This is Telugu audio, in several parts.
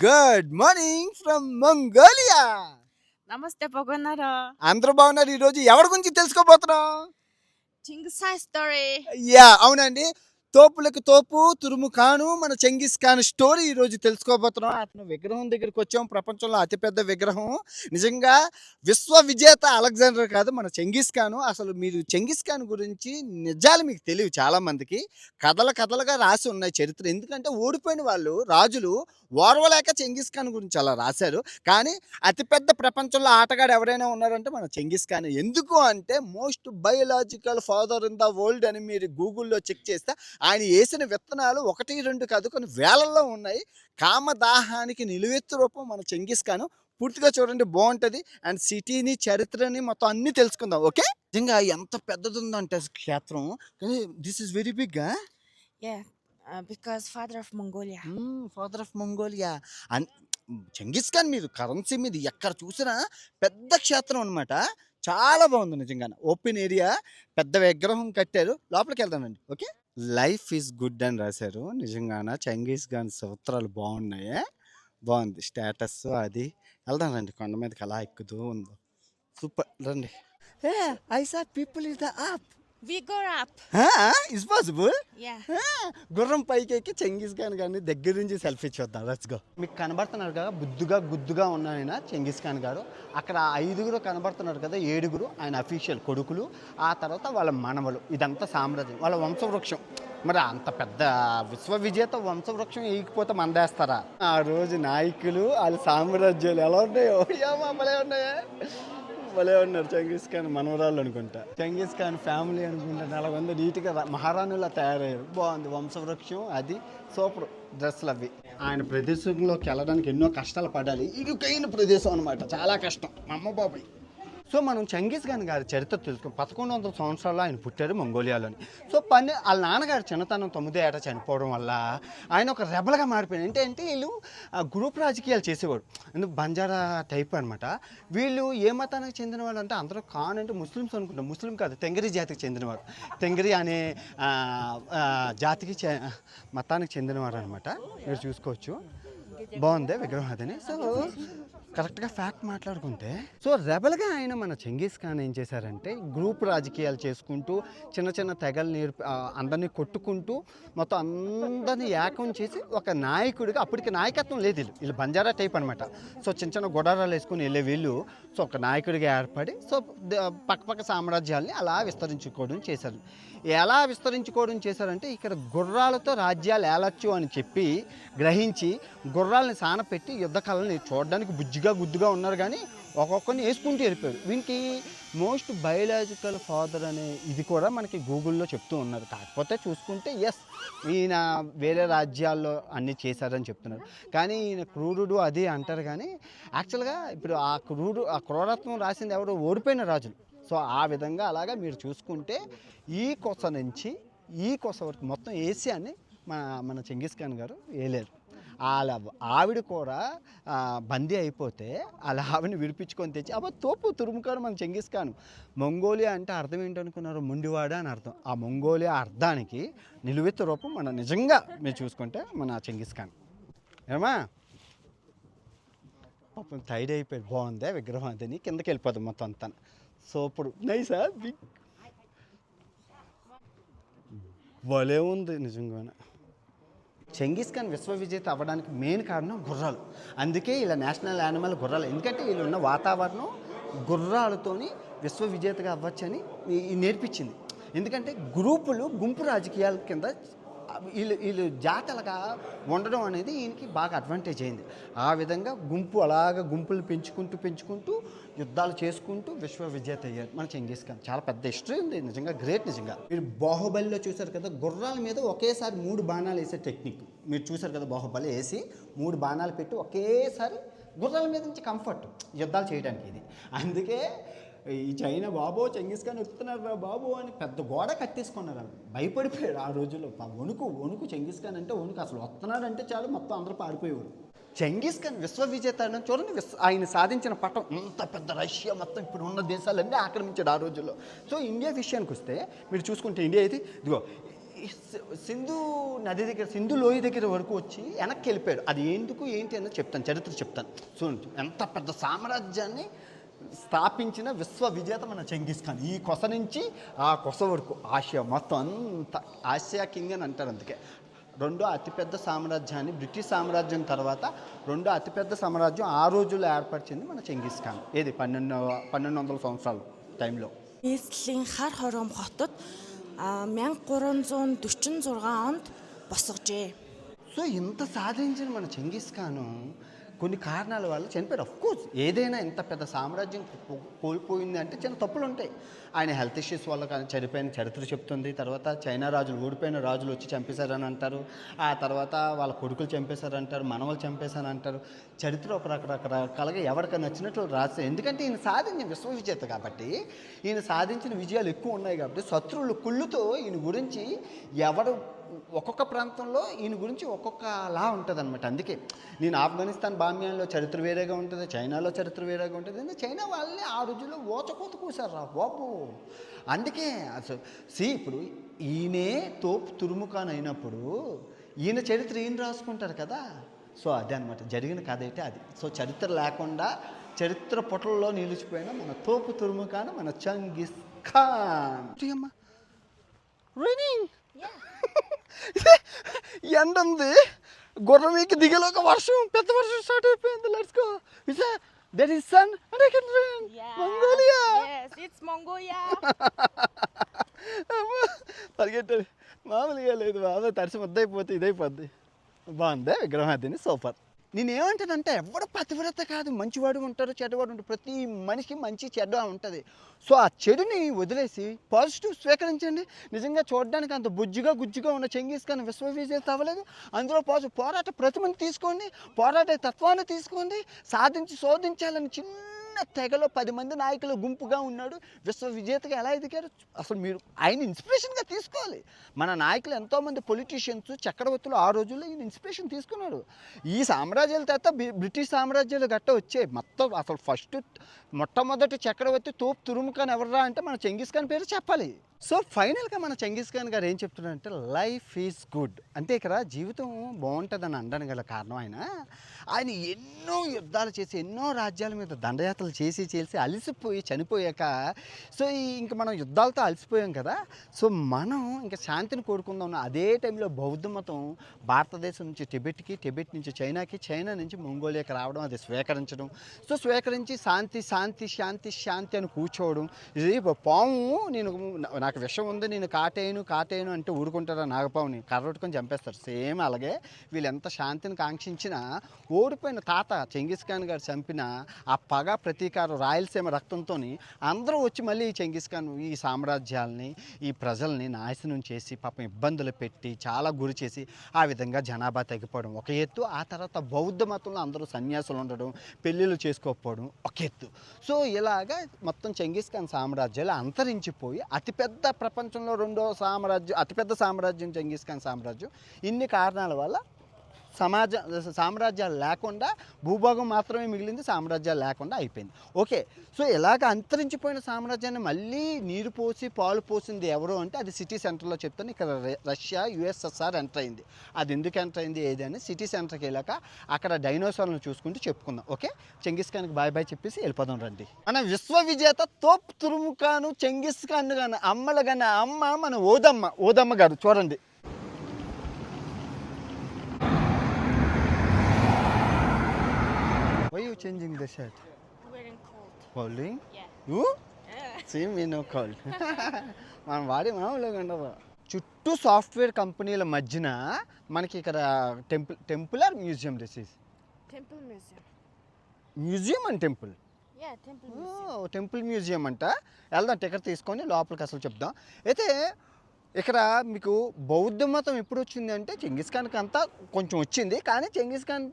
Good morning from Mongolia. నమస్తే పొగన్నారా. అందరూ బాగున్నారు. ఈరోజు ఎవరి గురించి తెలుసుకోబోతున్నాం? చింగిస్ ఖాన్ స్టోరీ. అవునండి. తోపులకు తోపు తురుము ఖాను మన చెంగిస్ ఖాన్ స్టోరీ ఈరోజు తెలుసుకోబోతున్నాం. అతను విగ్రహం దగ్గరికి వచ్చాం. ప్రపంచంలో అతిపెద్ద విగ్రహం. నిజంగా విశ్వ విజేత అలెగ్జాండర్ కాదు, మన చెంగిస్ ఖాను. అసలు మీరు చెంగిస్ ఖాన్ గురించి నిజాలు మీకు తెలియవు చాలా మందికి. కథలుగా రాసి ఉన్నాయి చరిత్ర. ఎందుకంటే ఓడిపోయిన వాళ్ళు రాజులు ఓర్వలేక చెంగిస్ ఖాన్ గురించి అలా రాశారు. కానీ అతిపెద్ద ప్రపంచంలో ఆటగాడు ఎవరైనా ఉన్నారంటే మన చెంగిస్ ఖాన్. ఎందుకు అంటే most biological father in the world అని మీరు గూగుల్లో చెక్ చేస్తే ఆయన వేసిన విత్తనాలు 1, 2 కాదు, కొన్ని వేలల్లో ఉన్నాయి. కామదాహానికి నిలువెత్తు రూపం మన చెంగిస్ ఖాన్. పూర్తిగా చూడండి, బాగుంటుంది. అండ్ సిటీని, చరిత్రని మొత్తం అన్నీ తెలుసుకుందాం. ఓకే, నిజంగా ఎంత పెద్దది ఉందంటే క్షేత్రం. కానీ this is very big. Because father of Mongolia. Father of Mongolia. And Genghis Khan మీరు కరెన్సీ మీద ఎక్కడ చూసినా పెద్ద క్షేత్రం అనమాట. చాలా బాగుంది నిజంగా. ఓపెన్ ఏరియా, పెద్ద విగ్రహం కట్టారు. లోపలికి వెళ్దానండి. ఓకే, లైఫ్ ఈజ్ గుడ్ అని రాశారు. నిజంగాన చెంగిస్ ఖాన్ సూత్రాలు బాగున్నాయి. బాగుంది స్టేటస్ అది. వెళ్దాం రండి, కొండ మీదకి అలా ఎక్కుతూ ఉందో. సూపర్, రండి. I saw people is the up. We go up. Is possible. Yeah. గుర్రం పైకి ఎక్కి చెంగిస్ ఖాన్ గారిని దగ్గర నుంచి సెల్ఫీ చూద్దాం. Let's go. మీకు కనబడుతున్నారు కదా, గుద్దుగా ఉన్న ఆయన చెంగిస్ ఖాన్ గారు. అక్కడ 5 కనబడుతున్నారు కదా, 7 ఆయన అఫీషియల్ కొడుకులు. ఆ తర్వాత వాళ్ళ మనవలు. ఇదంతా సామ్రాజ్యం, వాళ్ళ వంశవృక్షం. మరి అంత పెద్ద విశ్వ విజేత వంశవృక్షం వేయకపోతే మందేస్తారా? ఆ రోజు నాయకులు వాళ్ళ సామ్రాజ్యాలు ఎలా ఉన్నాయో భలే ఉన్నారు. చెంగిస్ ఖాన్ మనవరాళ్ళు అనుకుంటా. చెంగిస్ ఖాన్ ఫ్యామిలీ అనుకుంటా 400 నీట్గా మహారాణులా తయారయ్యారు. బాగుంది వంశవృక్షం అది. సూపర్ డ్రెస్సులు అవి. ఆయన ప్రదేశంలోకి వెళ్ళడానికి ఎన్నో కష్టాలు పడాలి. ఇరుకైన ప్రదేశం అనమాట, చాలా కష్టం. అమ్మ బాబాయ్. సో మనం చెంగిస్ ఖాన్ గారి చరిత్ర తెలుసుకుని 1100 సంవత్సరాల్లో ఆయన పుట్టారు మంగోలియాలోని. సో వాళ్ళ నాన్నగారు చిన్నతనం 9 ఏట చనిపోవడం వల్ల ఆయన ఒక రెబల్గా మారిపోయాడు. ఏంటంటే వీళ్ళు గ్రూప్ రాజకీయాలు చేసేవాడు. ఎందుకు బంజారా టైప్ అనమాట. వీళ్ళు ఏ మతానికి చెందిన వాళ్ళు అంటే అందరూ ఖాన్ అంటే ముస్లిమ్స్ అనుకుంటారు. ముస్లిం కాదు, తెంగరి జాతికి చెందినవారు. తెంగరి అనే జాతికి మతానికి చెందినవారు అనమాట. మీరు చూసుకోవచ్చు. బాగుంది విగ్రహం అదని. సో కరెక్ట్గా ఫ్యాక్ట్ మాట్లాడుకుంటే, సో రెబల్గా ఆయన మన చెంగిస్ ఖాన్ ఏం చేశారంటే గ్రూప్ రాజకీయాలు చేసుకుంటూ చిన్న తెగలు అందరినీ కొట్టుకుంటూ మొత్తం అందరినీ ఏకం చేసి ఒక నాయకుడిగా, అప్పటికి నాయకత్వం లేదు, వీళ్ళు బంజారా టైప్ అనమాట. సో చిన్న గుడారాలు వేసుకుని వెళ్ళే వీళ్ళు సో ఒక నాయకుడిగా ఏర్పడి సో పక్కపక్క సామ్రాజ్యాల్ని అలా విస్తరించుకోవడం చేశారు. ఎలా విస్తరించుకోవడం చేశారంటే ఇక్కడ గుర్రాలతో రాజ్యాలు ఏలచ్చు అని చెప్పి గ్రహించి గుర్రాలని సానపెట్టి యుద్ధ కళని చూడడానికి గుద్దుగా ఉన్నారు. కానీ ఒక్కొక్కరిని వేసుకుంటూ వెళ్ళిపోయారు. వీనికి మోస్ట్ బయోలాజికల్ ఫాదర్ అనే ఇది కూడా మనకి గూగుల్లో చెప్తూ ఉన్నారు. కాకపోతే చూసుకుంటే ఈయన వేరే రాజ్యాల్లో అన్నీ చేశారని చెప్తున్నారు. కానీ ఈయన క్రూరుడు అది అంటారు. కానీ యాక్చువల్గా ఇప్పుడు ఆ క్రూరత్వం రాసింది ఎవరు? ఓడిపోయిన రాజులు. సో ఆ విధంగా అలాగా మీరు చూసుకుంటే ఈ కొస నుంచి ఈ కొస వరకు మొత్తం ఏసియాని మన చెంగిస్ ఖాన్ గారు ఏలేరు. ఆవిడ కూడా బందీ అయిపోతే అలా ఆవిడని విడిపించుకొని తెచ్చి తోపు తురుముకారు మన చెంగిస్ ఖాన్. మంగోలియా అంటే అర్థం ఏంటనుకున్నారు? మొండివాడ అని అర్థం. ఆ మంగోలియా అర్థానికి నిలువెత్తు రూపం మన నిజంగా మీరు చూసుకుంటే మన చెంగిస్ ఖాన్. ఏమా పాపం టైడ్ అయిపోయాడు. బాగుందే విగ్రహం అదని. కిందకి వెళ్ళిపోతాం మొత్తం అంతా. సూపర్ నైసా, బిగ్ భలే ఉంది నిజంగానే. చెంగిస్ ఖాన్ విశ్వ విజేత అవ్వడానికి మెయిన్ కారణం గుర్రాలు. అందుకే ఇలా నేషనల్ యానిమల్ గుర్రాలు. ఎందుకంటే వీళ్ళు ఉన్న వాతావరణం గుర్రాలతోని విశ్వ విజేతగా అవ్వచ్చని నేర్పించింది. ఎందుకంటే గుంపు రాజకీయాల కింద వీళ్ళు జాతలుగా ఉండడం అనేది ఈయనకి బాగా అడ్వాంటేజ్ అయింది. ఆ విధంగా గుంపులు పెంచుకుంటూ యుద్ధాలు చేసుకుంటూ విశ్వ విజేత అయ్యారు మన చెంగిస్ ఖాన్. చాలా పెద్ద హిస్టరీ ఉంది నిజంగా, గ్రేట్ నిజంగా. మీరు బాహుబలిలో చూశారు కదా, గుర్రాల మీద ఒకేసారి 3 బాణాలు వేసే టెక్నిక్ మీరు చూశారు కదా. బాహుబలి వేసి 3 బాణాలు పెట్టి ఒకేసారి గుర్రాల మీద నుంచి కంఫర్ట్ యుద్ధాలు చేయడానికి ఇది. అందుకే ఈ చైనా బాబో చెంగిస్ ఖాన్ వస్తున్నారు రా బాబు అని పెద్ద గోడ కట్టేసుకున్నారు. భయపడిపోయారు ఆ రోజుల్లో. వణుకు చెంగిస్ ఖాన్ అంటే వణుకు. అసలు వస్తున్నాడు అంటే చాలు మొత్తం అందరూ పారిపోయేవారు. చెంగిస్ ఖాన్ విశ్వ విజేత చూడండి. ఆయన సాధించిన పట్టం ఇంత పెద్ద రష్యా మొత్తం ఇప్పుడు ఉన్న దేశాలన్నీ ఆక్రమించాడు ఆ రోజుల్లో. సో ఇండియా విషయానికి వస్తే మీరు చూసుకుంటే ఇండియా అయితే ఇదిగో సింధు నది దగ్గర, సింధు లోయ దగ్గర వరకు వచ్చి వెనక్కి వెళ్ళిపోయాడు. అది ఎందుకు ఏంటి అన్నది చెప్తాను, చరిత్ర చెప్తాను. చూడండి, ఎంత పెద్ద సామ్రాజ్యాన్ని స్థాపించిన విశ్వ విజేత మన చెంగిస్ ఖాన్. ఈ కొస నుంచి ఆ కొస వరకు ఆసియా మొత్తం అంత ఆసియా కింగ్ అని అంటారు. అందుకే రెండో అతిపెద్ద సామ్రాజ్యాన్ని, బ్రిటిష్ సామ్రాజ్యం తర్వాత రెండో అతిపెద్ద సామ్రాజ్యం ఆ రోజుల్లో ఏర్పరిచింది మన చెంగిస్ ఖాన్. ఏది 1200 సంవత్సరాల టైంలో. Нийслэлийн хар хором хотод 1346 онд босгожээ. సో ఇంత సాధించిన మన చెంగిస్ ఖాను కొన్ని కారణాల వల్ల చనిపోయాడు. కోర్స్ ఏదైనా ఇంత పెద్ద సామ్రాజ్యం కోల్పోయింది అంటే చిన్న తప్పులు ఉంటాయి. ఆయన హెల్త్ ఇష్యూస్ వల్ల కానీ చనిపోయిన చరిత్ర చెప్తుంది. తర్వాత చైనా రాజులు, ఓడిపోయిన రాజులు వచ్చి చంపేశారని అంటారు. ఆ తర్వాత వాళ్ళ కొడుకులు చంపేశారంటారు, మనవలు చంపేశారంటారు. చరిత్ర ఒక రకరకాలుగా ఎవరికి నచ్చినట్లు రాస్తారు. ఎందుకంటే ఈయన సాధించిన విశ్వ విజేత కాబట్టి, ఈయన సాధించిన విజయాలు ఎక్కువ ఉన్నాయి కాబట్టి శత్రువులు కుళ్ళుతో ఈయన గురించి ఎవరు ఒక్కొక్క ప్రాంతంలో ఈయన గురించి ఒక్కొక్కలా ఉంటుంది అనమాట. అందుకే నేను ఆఫ్ఘనిస్తాన్ బామ్యాన్లో చరిత్ర వేరేగా ఉంటుంది, చైనాలో చరిత్ర వేరేగా ఉంటుంది. ఎందుకంటే చైనా వాళ్ళని ఆ రోజుల్లో ఓచకోత కూసారు రా బాబు. అందుకే అసలు ఇప్పుడు ఈయనే తోపు తురుముఖాన్ అయినప్పుడు ఈయన చరిత్ర ఈయన రాసుకుంటారు కదా. సో అదే అనమాట జరిగిన కథ అయితే అది. సో చరిత్ర లేకుండా చరిత్ర పొటల్లో నిలిచిపోయిన మన తోపు తురుముఖాన్ మన చెంగిస్ ఖాన్. అమ్మ రైనింగ్ ఎండ ఉంది, గుర్రమీకి దిగేలోక వర్షం, పెద్ద వర్షం స్టార్ట్ అయిపోయింది. Let's go. There is sun and I can rain. Yeah. Mongolia. Yes, it's Mongolia. పరిగెట్టాడు, మామూలుగా లేదు బాబా. తడిసి ముద్దయిపోతే ఇదైపోద్ది. బాగుంది విగ్రహం, అది సూపర్. నేనేమంటానంటే ఎవడు పతివ్రత కాదు, మంచివాడు ఉంటారు, చెడ్డవాడు ఉంటారు. ప్రతి మనిషికి మంచి చెడ్డ ఉంటుంది. సో ఆ చెడుని వదిలేసి పాజిటివ్ స్వీకరించండి. నిజంగా చూడడానికి అంత గుజ్జుగా ఉన్న చెంగిస్ ఖాన్ విశ్వ విజేత అవ్వలేదు. అందులో పోరాట ప్రతిమను తీసుకోండి, పోరాట తత్వాన్ని తీసుకోండి. శోధించాలని చిన్న తెగలో 10 మంది నాయకులు గుంపుగా ఉన్నాడు. విశ్వ విజేతగా ఎలా ఎదిగారు అసలు మీరు ఆయన ఇన్స్పిరేషన్గా తీసుకోవాలి. మన నాయకులు ఎంతోమంది పొలిటీషియన్స్, చక్రవర్తులు ఆ రోజుల్లో ఈయన ఇన్స్పిరేషన్ తీసుకున్నాడు. ఈ సామ్రాజ్యాల తర్వాత బ్రిటిష్ సామ్రాజ్యాలు గట్ట వచ్చాయి. మొత్తం అసలు మొట్టమొదటి చక్రవర్తి తోపు తురుముఖాన్ ఎవర్రా అంటే మన చెంగిస్ ఖాన్ పేరు చెప్పాలి. సో ఫైనల్గా మన చెంగిస్ ఖాన్ గారు ఏం చెప్తున్నారంటే లైఫ్ ఈజ్ గుడ్. అంటే ఇక్కడ జీవితం బాగుంటుందని అనడానికి గల కారణం ఆయన ఎన్నో యుద్ధాలు చేసి, ఎన్నో రాజ్యాల మీద దండయాత్రలు చేసి అలసిపోయి చనిపోయాక, సో ఇంక మనం యుద్ధాలతో అలసిపోయాం కదా. సో మనం ఇంకా శాంతిని కోరుకుందాం. అదే టైంలో బౌద్ధ మతం భారతదేశం నుంచి టిబెట్కి, టిబెట్ నుంచి చైనాకి, చైనా నుంచి మంగోలియాకి రావడం, అది స్వీకరించడం. సో స్వీకరించి శాంతి శాంతి శాంతి శాంతి అని కూర్చోవడం. ఇది పాము నాకు విషం ఉంది నేను కాటేయను అంటే ఊరుకుంటారా నాగపావుని కర్రొట్టుకొని చంపేస్తారు. సేమ్ అలాగే వీళ్ళు ఎంత శాంతిని కాంక్షించినా ఓడిపోయిన తాత చెంగిస్ ఖాన్ గారు చంపిన ఆ పగ ప్రతీకారం రాయలసీమ రక్తంతో అందరూ వచ్చి మళ్ళీ ఈ చెంగిస్ ఖాన్ ఈ సామ్రాజ్యాలని, ఈ ప్రజల్ని నాశనం చేసి పాపం ఇబ్బందులు పెట్టి చాలా గురి చేసి ఆ విధంగా జనాభా తగ్గిపోవడం ఒక ఎత్తు. ఆ తర్వాత బౌద్ధ మతంలో అందరూ సన్యాసులు ఉండడం, పెళ్ళిళ్ళు చేసుకోకపోవడం ఒక ఎత్తు. సో ఇలాగా మొత్తం చెంగిస్ ఖాన్ సామ్రాజ్యాలు అంతరించిపోయి అతిపెద్ద ప్రపంచంలో అతిపెద్ద సామ్రాజ్యం చెంగిస్ ఖాన్ సామ్రాజ్యం. ఇన్ని కారణాల వల్ల సామ్రాజ్యాలు లేకుండా భూభాగం మాత్రమే మిగిలింది, సామ్రాజ్యాలు లేకుండా అయిపోయింది. ఓకే, సో ఇలాగ అంతరించిపోయిన సామ్రాజ్యాన్ని మళ్ళీ నీరు పోసి పాలు పోసింది ఎవరు అంటే అది సిటీ సెంటర్లో చెప్తాను. ఇక్కడ రష్యా యుఎస్ఎస్ఆర్ ఎంటర్ అయింది. అది ఎందుకు ఎంటర్ అయింది ఏది అని సిటీ సెంటర్కి వెళ్ళాక అక్కడ డైనోసార్లను చూసుకుంటూ చెప్పుకుందాం. ఓకే, చెంగిస్ ఖాన్కి బాయ్ చెప్పేసి వెళ్ళిపోదాం రండి. మన విశ్వ విజేత తోప్ తురుముఖాను చెంగిస్ ఖాన్ గాను అమ్మ మన ఓదమ్మ గారు చూడండి. Why are you changing the shirt? Wearing cold. Colding? Yeah. You? Yeah. See me no cold. మనం వాడి మామూలుగా ఉండదు. చుట్టూ సాఫ్ట్వేర్ కంపెనీల మధ్యన మనకి ఇక్కడ temple or museum this is? Temple museum. Museum and temple. Yeah, temple museum. Temple museum అంట. వెళ్దాం, టికెట్ తీసుకొని లోపలికి అసలు చెప్దాం. అయితే ఇక్కడ మీకు బౌద్ధ మతం ఎప్పుడు వచ్చింది అంటే చెంగిస్ ఖాన్కి అంతా కొంచెం వచ్చింది, కానీ చెంగిస్ ఖాన్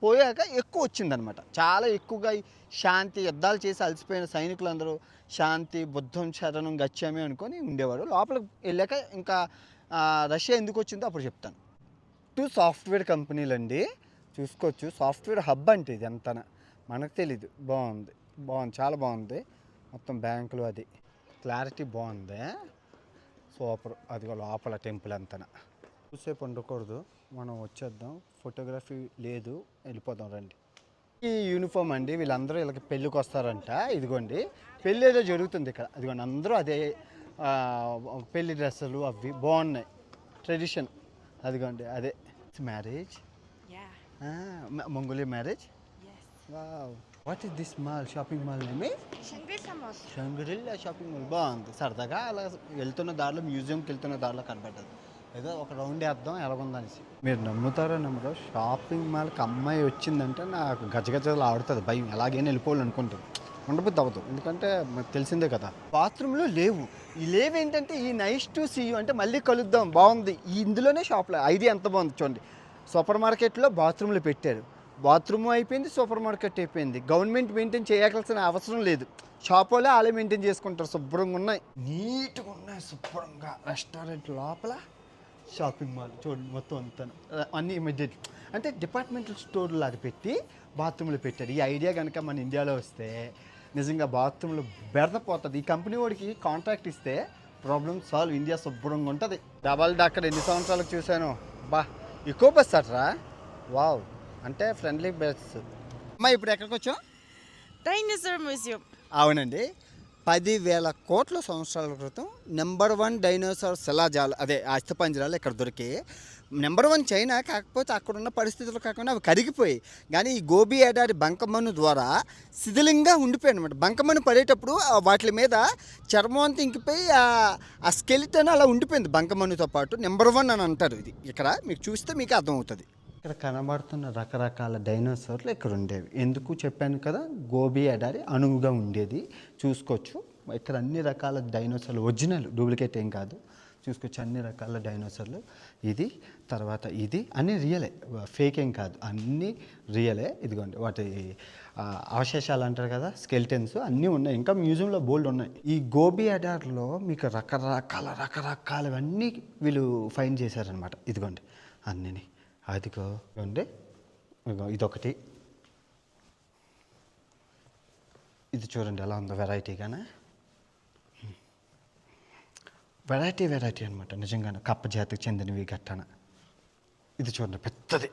పోయాక ఎక్కువ వచ్చిందనమాట. చాలా ఎక్కువగా శాంతి యుద్ధాలు చేసి అలసిపోయిన సైనికులందరూ శాంతి బుద్ధం శరణం గచ్చామి అనుకొని ఉండేవారు. లోపలికి వెళ్ళాక ఇంకా రష్యా ఎందుకు వచ్చిందో అప్పుడు చెప్తాను. సాఫ్ట్వేర్ కంపెనీలు అండి, చూసుకోవచ్చు. సాఫ్ట్వేర్ హబ్ అంటే ఇది అంతా మనకు తెలీదు. బాగుంది, చాలా బాగుంది. మొత్తం బ్యాంకులు అది క్లారిటీ బాగుంది. సూపర్. అదిగో లోపల టెంపుల్ అంతన. చూసేపు ఉండకూడదు, మనం వచ్చేద్దాం. ఫోటోగ్రఫీ లేదు, వెళ్ళిపోదాం రండి. ఈ యూనిఫామ్ అండి, వీళ్ళందరూ వీళ్ళకి పెళ్ళికి వస్తారంట. ఇదిగోండి పెళ్ళి ఏదో జరుగుతుంది ఇక్కడ. అదిగోండి అందరూ అదే పెళ్లి డ్రెస్సులు అవి బాగున్నాయి, ట్రెడిషన్. అదిగోండి అదే marriage, Yeah. Mongolia marriage. Yes. Wow, what is this mall, shopping mall name? Shangri-La Mall. Shangri La shopping mall. బాగుంది, సరదాగా అలా వెళ్తున్న దారిలో, మ్యూజియంకి వెళ్తున్న దారిలో కనబడ్డది. ఏదో ఒక రౌండ్ వేద్దాం ఎలాగుందనేసి. మీరు నమ్ముతారో నమ్మరో, షాపింగ్ మాల్కి అమ్మాయి వచ్చిందంటే నాకు గజగజలు ఆడుతుంది భయం. ఎలాగైనా వెళ్ళిపోవాలి అనుకుంటుంది, ఉండబుద్ధి అవ్వదు. ఎందుకంటే మనకు తెలిసిందే కదా. బాత్రూంలో లేవు. ఈ లేవు ఏంటంటే ఈ నైస్ టు సీ యూ అంటే మళ్ళీ కలుద్దాం బాగుంది. ఇందులోనే షాప్లో ఐడియా ఎంత బాగుంది చూడండి. సూపర్ మార్కెట్లో బాత్రూంలు పెట్టారు, బాత్రూమ్ అయిపోయింది, సూపర్ మార్కెట్ అయిపోయింది. గవర్నమెంట్ మెయింటైన్ చేయాల్సిన అవసరం లేదు, షాప్ వాళ్ళే వాళ్ళే మెయింటైన్ చేసుకుంటారు. శుభ్రంగా ఉన్నాయి, నీట్గా ఉన్నాయి, శుభ్రంగా. రెస్టారెంట్ లోపల షాపింగ్ మాల్ చూడండి మొత్తం అంతా అన్నీ ఇమీడియట్ అంటే డిపార్ట్మెంటల్ స్టోర్ లాగా పెట్టి బాత్రూంలో పెట్టారు. ఈ ఐడియా కనుక మన ఇండియాలో వస్తే నిజంగా బాత్రూంలో బెరదపోతుంది. ఈ కంపెనీ వాడికి కాంట్రాక్ట్ ఇస్తే ప్రాబ్లమ్ సాల్వ్. ఇండియా శుభ్రంగా ఉంటుంది. డబల్ డాక్టర్ ఎన్ని సంవత్సరాలకు చూశాను. బా, ఎక్కువ బస్ అట్రా. వావ్, అంటే ఫ్రెండ్లీ బస్. అమ్మా ఇప్పుడు ఎక్కడికి వచ్చాం? Dinosaur Museum. అవునండి, 10,000 కోట్ల సంవత్సరాల క్రితం నెంబర్ 1 డైనోసార్ శిలాజాలు, అదే అస్థిపంజరాలు ఇక్కడ దొరికి. నెంబర్ 1 చైనా, కాకపోతే అక్కడున్న పరిస్థితులు కాకుండా అవి కరిగిపోయి. కానీ ఈ గోబీ ఎడారి బంకమన్ను ద్వారా శిథిలంగా ఉండిపోయాయి అనమాట. బంకమన్ను పడేటప్పుడు వాటి మీద చర్మం అంతా ఇంకిపోయి ఆ స్కెలిటన్ అలా ఉండిపోయింది బంకమన్నుతో పాటు. నెంబర్ 1 అని అంటారు. ఇది ఇక్కడ మీకు చూస్తే మీకు అర్థమవుతుంది. ఇక్కడ కనబడుతున్న రకరకాల డైనోసార్లు ఇక్కడ ఉండేవి. ఎందుకు చెప్పాను కదా, గోబీ ఎడారి అణువుగా ఉండేది. చూసుకోవచ్చు ఇక్కడ అన్ని రకాల డైనోసార్లు, ఒరిజినల్, డూప్లికేట్ ఏం కాదు. చూసుకోవచ్చు అన్ని రకాల డైనోసార్లు. ఇది తర్వాత ఇది అన్నీ రియలే, ఫేక్ ఏం కాదు, అన్నీ రియలే. ఇదిగోండి వాటి అవశేషాలు అంటారు కదా, స్కెల్టన్స్ అన్నీ ఉన్నాయి. ఇంకా మ్యూజియంలో బోల్డ్ ఉన్నాయి. ఈ గోబీ ఎడారిలో మీకు రకరకాలవన్నీ వీళ్ళు ఫైండ్ చేశారనమాట. ఇదిగోండి అన్నీ. అదిగో ఇదిగోండి, ఇదొకటి. ఇది చూడండి ఎలా ఉందో వెరైటీగానే. వెరైటీ అనమాట నిజంగానే, కప్ప జాతికి చెందినవి గట్టన. ఇది చూడండి పెద్దది,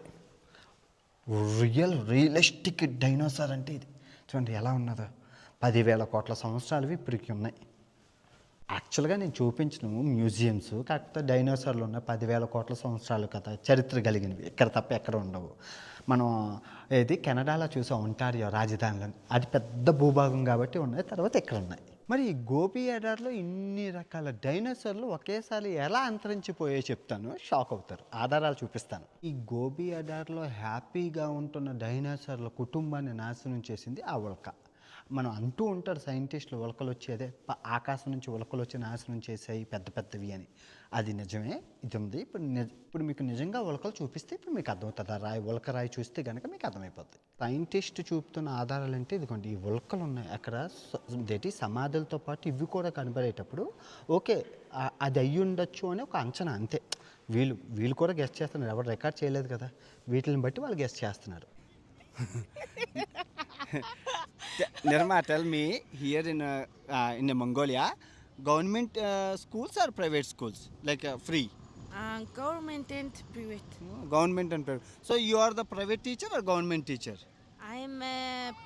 రియలిస్టిక్ డైనోసార్ అంటే ఇది. చూడండి ఎలా ఉన్నదో. 10,000 కోట్ల సంవత్సరాలవి ఇప్పటికి ఉన్నాయి. యాక్చువల్గా నేను చూపించిన మ్యూజియంస్, కాకపోతే డైనోసార్లు ఉన్న 10,000 కోట్ల సంవత్సరాలు కదా, చరిత్ర కలిగినవి. ఇక్కడ తప్ప ఎక్కడ ఉండవు. మనం ఏది కెనడాలో చూసాం, ఒంటారియో రాజధానిలో, అది పెద్ద భూభాగం కాబట్టి ఉన్నాయి. తర్వాత ఇక్కడ ఉన్నాయి. మరి ఈ గోబీ ఎడారిలో ఇన్ని రకాల డైనోసార్లు ఒకేసారి ఎలా అంతరించిపోయాయో చెప్తాను, షాక్ అవుతారు. ఆధారాలు చూపిస్తాను. ఈ గోబీ ఎడారిలో హ్యాపీగా ఉంటున్న డైనోసార్ల కుటుంబాన్ని నాశనం చేసింది ఆ ఉల్క. మనం అంటూ ఉంటారు సైంటిస్టులు, ఉల్కలు వచ్చేదే ఆకాశం నుంచి ఉల్కలు వచ్చి నాశనం చేసాయి పెద్ద పెద్దవి అని. అది నిజమే. ఇది ఉంది. ఇప్పుడు మీకు నిజంగా ఉల్కలు చూపిస్తే ఇప్పుడు మీకు అర్థమవుతుంది. ఆ రాయి, ఉల్క రాయి చూస్తే కనుక మీకు అర్థమైపోతుంది. సైంటిస్ట్ చూపుతున్న ఆధారాలు అంటే ఇదిగోండి, ఈ ఉల్కలు ఉన్నాయి అక్కడ. ఇదేంటి సమాధులతో పాటు ఇవి కూడా కనబడేటప్పుడు ఓకే అది అయ్యి ఉండొచ్చు అని ఒక అంచనా అంతే. వీళ్ళు కూడా గెస్ట్ చేస్తున్నారు, ఎవరు రికార్డ్ చేయలేదు కదా, వీటిని బట్టి వాళ్ళు గెస్ట్ చేస్తున్నారు. Nirma, tell me, here in Mongolia, government schools or private schools, like free? Government and private. Government and private. So you are the private teacher or government teacher? I am a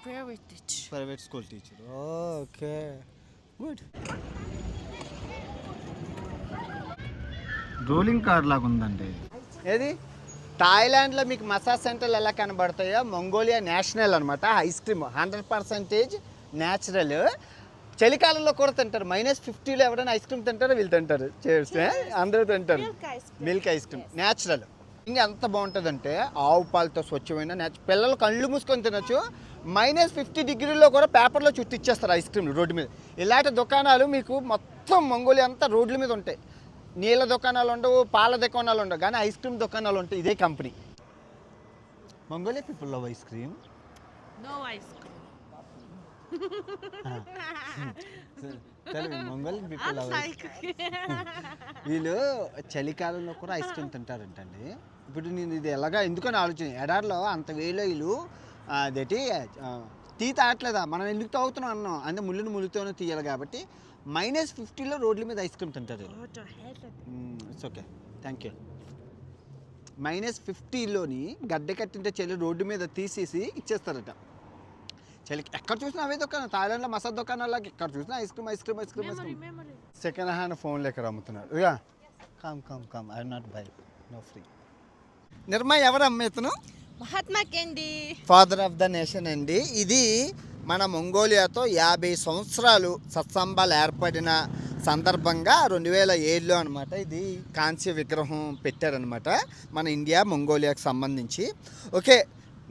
private teacher. Private school teacher. Oh, okay. Good. Rolling car లాగా ఉందండి. ఏది థాయిలాండ్లో మీకు మసాజ్ సెంటర్లు ఎలా కనబడతాయో, మంగోలియా నేషనల్ అనమాట. Ice cream 100% natural. చలికాలంలో కూడా తింటారు. -50లో ఎవరైనా ఐస్ క్రీమ్ తింటారో వీళ్ళు తింటారు. చేస్తే అందరూ తింటారు. Milk ice cream natural. ఇంకా ఎంత బాగుంటుందంటే ఆవు పాలతో స్వచ్ఛమైన పిల్లలు కళ్ళు మూసుకొని తినొచ్చు. -50 డిగ్రీలో కూడా పేపర్లో చుట్టి ఇచ్చేస్తారు ఐస్ క్రీమ్లు రోడ్డు మీద. ఇలాంటి దుకాణాలు మీకు మొత్తం మంగోలియా అంతా రోడ్ల మీద ఉంటాయి. నీళ్ళ దుకాణాలు ఉండవు, పాల దుకాణాలు ఉండవు, కానీ ఐస్ క్రీమ్ దుకాణాలు ఉంటాయి. ఇదే company. Mongolia people love ice cream. No ice cream. Mongolian people love ice cream. వీళ్ళు చలికాలంలో కూడా ఐస్ క్రీమ్ తింటారంటండి. ఇప్పుడు నేను ఇది ఎలాగా ఎందుకని ఆలోచన, ఎడారిలో అంత వేలో వీళ్ళు అదేంటి టీ తాగట్లేదా, మనం ఎందుకు తాగుతున్నాం అన్నాం, అంటే ముళ్ళుతోనే తీయాలి కాబట్టి -50లో రోడ్ల మీద ఐస్ క్రీమ్ తింటారు. Oh, the hell of it. It's okay, thank you. -50లోని గడ్డ కట్టింటే చలి రోడ్డు మీద తీసేసి ఇచ్చేస్తారట. చలికి ఎక్కడ చూసినా అవే దుకాణం, థాయిలాండ్లో మసాలా దుకాణాలకి ఎక్కడ చూసినా ice cream. Memory. Second hand phone లెక్క అమ్ముతున్నారు. ఇక come I not buy, no free. Nirma ఎవరు అమ్మేతను? Mahatma Gandhi. Father of the nation అండి. ఇది మన మంగోలియాతో 50 సంవత్సరాలు సత్సంబాలు ఏర్పడిన సందర్భంగా 2007లో అనమాట ఇది కాంస్య విగ్రహం పెట్టారనమాట మన ఇండియా మంగోలియాకి సంబంధించి. Okay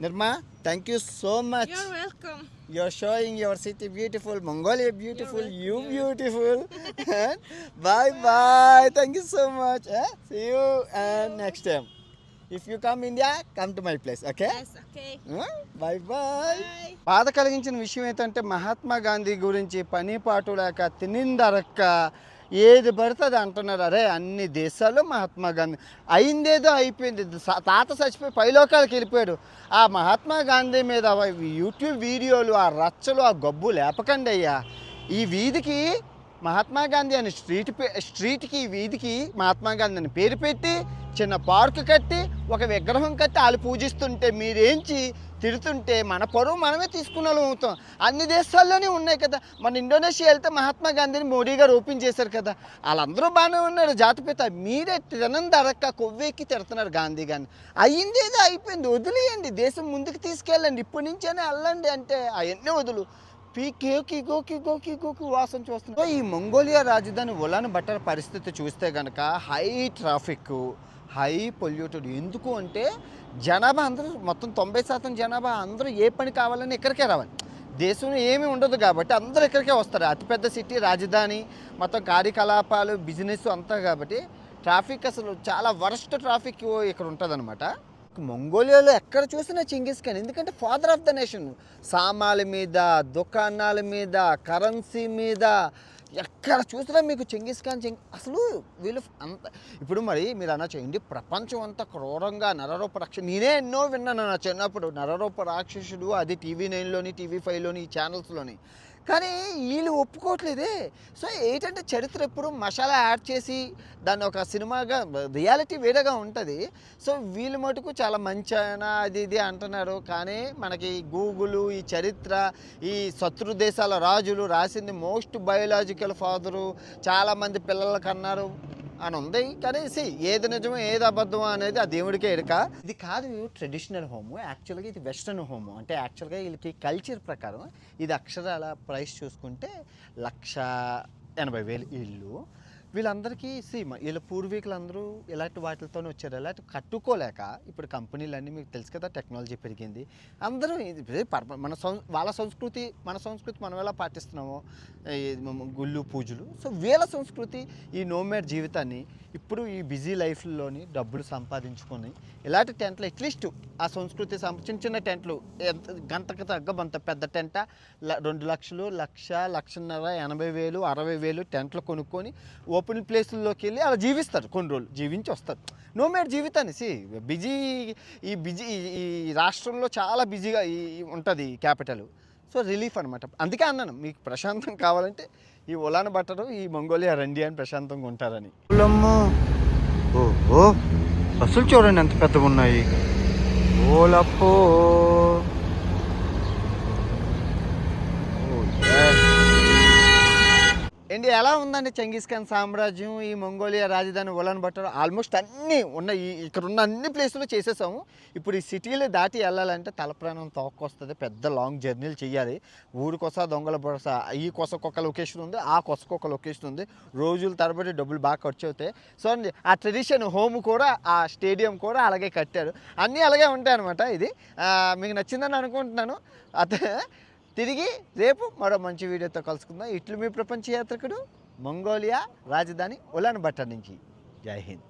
Nirma, thank you so much. You're welcome. You're showing your city beautiful, Mongolia beautiful, you beautiful. Bye. Thank you so much. See you and next time. If you come India, come to my place, okay? Yes, okay. Bye. Bye. బాధ కలిగించిన విషయం ఏంటంటే మహాత్మా గాంధీ గురించి పని పాటు లేక తినిందరక్క ఏది పడుతుంది అంటున్నారు. అరే అన్ని దేశాల్లో మహాత్మా గాంధీ అయిందేదో అయిపోయింది. తాత చచ్చిపోయి పైలోకాలకు వెళ్ళిపోయాడు. ఆ మహాత్మా గాంధీ మీద యూట్యూబ్ వీడియోలు, ఆ రచ్చలు, ఆ గబ్బు లేపకండి అయ్యా. ఈ వీధికి మహాత్మా గాంధీ అని స్ట్రీట్కి ఈ వీధికి మహాత్మా గాంధీ అని పేరు పెట్టి చిన్న పార్కు కట్టి ఒక విగ్రహం కట్టి వాళ్ళు పూజిస్తుంటే మీరేంచి తిడుతుంటే మన పరువు మనమే తీసుకున్న వాళ్ళం అవుతాం. అన్ని దేశాల్లోనే ఉన్నాయి కదా. మన ఇండోనేషియా వెళ్తే మహాత్మా గాంధీని మోడీ గారు ఓపెన్ చేశారు కదా, వాళ్ళందరూ బాగానే ఉన్నారు జాతిపిత. మీరే తినందరక్క కొవ్వెక్కి తిడుతున్నారు గాంధీ గారిని. అయ్యిందేదో అయిపోయింది, వదిలేయండి, దేశం ముందుకు తీసుకెళ్ళండి, ఇప్పటి నుంచైనా వెళ్ళండి అంటే అవన్నీ వదులు. గోకి వాసన చూస్తుంది. ఈ మంగోలియా రాజధాని ఉలాన్ బటర్ పరిస్థితి చూస్తే కనుక హై ట్రాఫిక్, హై పొల్యూటెడ్. ఎందుకు అంటే జనాభా అందరూ మొత్తం 90% జనాభా అందరూ ఏ పని కావాలని ఇక్కడికే రావాలి. దేశంలో ఏమీ ఉండదు కాబట్టి అందరూ ఇక్కడికే వస్తారు. అతిపెద్ద సిటీ, రాజధాని, మొత్తం కార్యకలాపాలు, బిజినెస్ అంతా కాబట్టి ట్రాఫిక్ అసలు చాలా వరస్ట్ ట్రాఫిక్ ఇక్కడ ఉంటుందన్నమాట. మంగోలియాలో ఎక్కడ చూసినా చింగిస్ ఖాన్, ఎందుకంటే ఫాదర్ ఆఫ్ ద నేషన్. సామాల మీద, దుకాణాల మీద, కరెన్సీ మీద ఎక్కడ చూసినా మీకు చింగిస్ ఖాన్ అసలు వీళ్ళు అంత. ఇప్పుడు మరి మీరు అనొచ్చు ఏంటి ప్రపంచం అంతా క్రూరంగా నరరూప రాక్షసుడు. నేనే ఎన్నో విన్నాను నా చిన్నప్పుడు, నరరూప రాక్షసుడు, అది TV9లోని, TV5లోని, ఈ ఛానల్స్లోని. కానీ వీళ్ళు ఒప్పుకోవట్లేదే. సో ఏంటంటే చరిత్ర ఎప్పుడు మసాలా యాడ్ చేసి దాన్ని ఒక సినిమాగా, రియాలిటీ వేరేగా ఉంటుంది. సో వీళ్ళు మటుకు చాలా మంచి అయినా అది ఇది అంటున్నారు. కానీ మనకి గూగుల్, ఈ చరిత్ర, ఈ శత్రు దేశాల రాజులు రాసింది మోస్ట్ బయోలాజికల్ ఫాదరు, చాలామంది పిల్లల కన్నారు అని ఉంది. కానీ ఏది నిజమో ఏది అబద్ధమో అనేది ఆ దేవుడికే ఎరుక. ఇది కాదు ట్రెడిషనల్ హోము, యాక్చువల్గా ఇది వెస్ట్రన్ హోము. అంటే యాక్చువల్గా వీళ్ళకి కల్చర్ ప్రకారం ఇది అక్షరాల ప్రైస్ చూసుకుంటే 1,80,000 ఇల్లు. వీళ్ళందరికీ వీళ్ళ పూర్వీకులందరూ ఇలాంటి వాటితోనే వచ్చారు. ఇలాంటి కట్టుకోలేక ఇప్పుడు కంపెనీలన్నీ మీకు తెలుసు కదా, టెక్నాలజీ పెరిగింది. అందరూ వాళ్ళ సంస్కృతి మన సంస్కృతి మనం ఎలా పాటిస్తున్నామో, గుళ్ళు పూజలు. సో వీళ్ళ సంస్కృతి ఈ నోమేడ్ జీవితాన్ని ఇప్పుడు ఈ బిజీ లైఫ్లోని డబ్బులు సంపాదించుకొని ఇలాంటి టెంట్లు, అట్లీస్ట్ ఆ సంస్కృతి చిన్న చిన్న టెంట్లు, గంటకు తగ్గ పెద్ద టెంట 2 లక్షలు, 1,00,000, 1,80,000, 60,000 టెంట్లు కొనుక్కొని ఓపెన్ ప్లేసుల్లోకి వెళ్ళి అలా జీవిస్తారు. కొన్ని రోజులు జీవించి వస్తారు నోమేడ్ జీవితాన్ని. ఈ రాష్ట్రంలో చాలా బిజీగా ఉంటుంది క్యాపిటల్. సో రిలీఫ్ అనమాట. అందుకే అన్నాను మీకు ప్రశాంతం కావాలంటే ఈ ఉలాన్ బటర్, ఈ మంగోలియా రండి అని ప్రశాంతంగా ఉంటారని. ఓహో బస్సులు చూడండి ఎంత పెద్దగా ఉన్నాయి. ఓలప్పో ఏంటి ఎలా ఉందండి చెంగిస్ ఖాన్ సామ్రాజ్యం, ఈ మంగోలియా రాజధాని ఉలాన్ బటర్. ఆల్మోస్ట్ అన్నీ ఉన్నాయి, ఇక్కడ ఉన్న అన్ని ప్లేసులు చేసేసాము. ఇప్పుడు ఈ సిటీలు దాటి వెళ్ళాలంటే తలప్రాణం తోక్కొస్తుంది, పెద్ద లాంగ్ జర్నీలు చేయాలి. ఊరికొస దొంగల బొరస, ఈ కొసకు ఒక లొకేషన్ ఉంది, ఆ కొసకు ఒక లొకేషన్ ఉంది, రోజుల తరబడి డబ్బులు బాగా ఖర్చు అవుతాయి. సో ఆ ట్రెడిషన్ హోమ్ కూడా, ఆ స్టేడియం కూడా అలాగే కట్టారు. అన్నీ అలాగే ఉంటాయి అనమాట. ఇది మీకు నచ్చిందని అనుకుంటున్నాను. తిరిగి రేపు మరో మంచి వీడియోతో కలుసుకుందాం. ఇట్లు మీ ప్రపంచ యాత్రికుడు, మంగోలియా రాజధాని ఉలాన్ బటర్ నుంచి. జై హింద్.